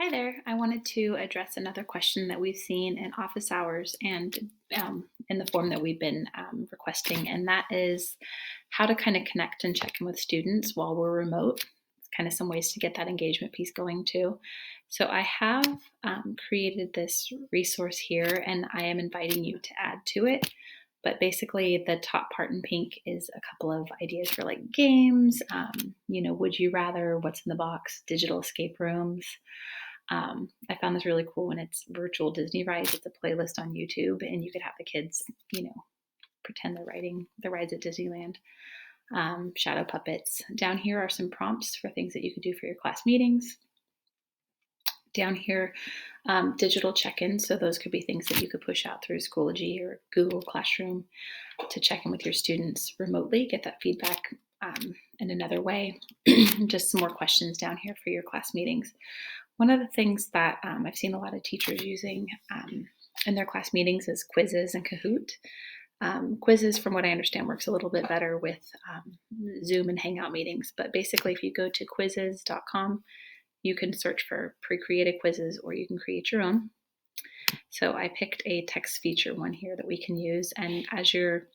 Hi there. I wanted to address another question that we've seen in office hours and in the form that we've been requesting, and that is how to kind of connect and check in with students while we're remote. It's kind of some ways to get that engagement piece going too. So I have created this resource here, and I am inviting you to add to it. But basically, the top part in pink is a couple of ideas for like games, would you rather, what's in the box, digital escape rooms. I found this really cool when it's virtual Disney rides. It's a playlist on YouTube, and you could have the kids, pretend they're riding the rides at Disneyland. Shadow puppets. Down here are some prompts for things that you could do for your class meetings. Down here, digital check-ins. So those could be things that you could push out through Schoology or Google Classroom to check in with your students remotely, get that feedback in another way. Just some more questions down here for your class meetings. One of the things that I've seen a lot of teachers using in their class meetings is Quizizz and Kahoot. Quizizz, from what I understand, works a little bit better with Zoom and Hangout meetings. But basically, if you go to quizizz.com, you can search for pre-created quizzes or you can create your own. So I picked a text feature one here that we can use. And as you're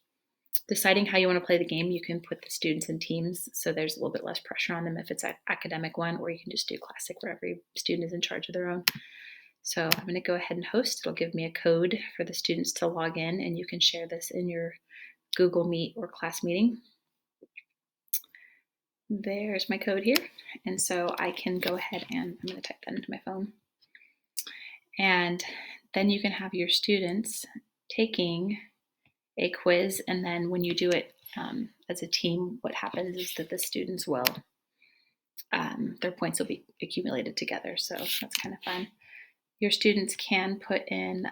deciding how you want to play the game, you can put the students in teams, so there's a little bit less pressure on them if it's an academic one, or you can just do classic where every student is in charge of their own. So I'm going to go ahead and host. It'll give me a code for the students to log in, and you can share this in your Google Meet or class meeting. There's my code here, and so I can go ahead and I'm going to type that into my phone. And then you can have your students taking a quiz, and then when you do it as a team, what happens is that the students will, their points will be accumulated together. So that's kind of fun. Your students can put in,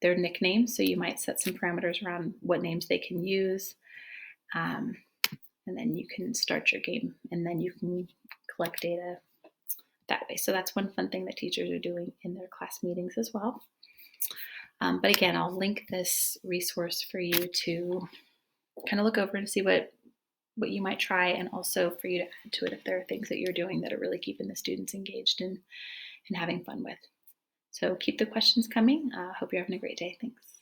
their nicknames. So you might set some parameters around what names they can use. And then you can start your game, and then you can collect data that way. So that's one fun thing that teachers are doing in their class meetings as well. But again, I'll link this resource for you to kind of look over and see what you might try, and also for you to add to it if there are things that you're doing that are really keeping the students engaged and having fun with. So keep the questions coming. Hope you're having a great day. Thanks.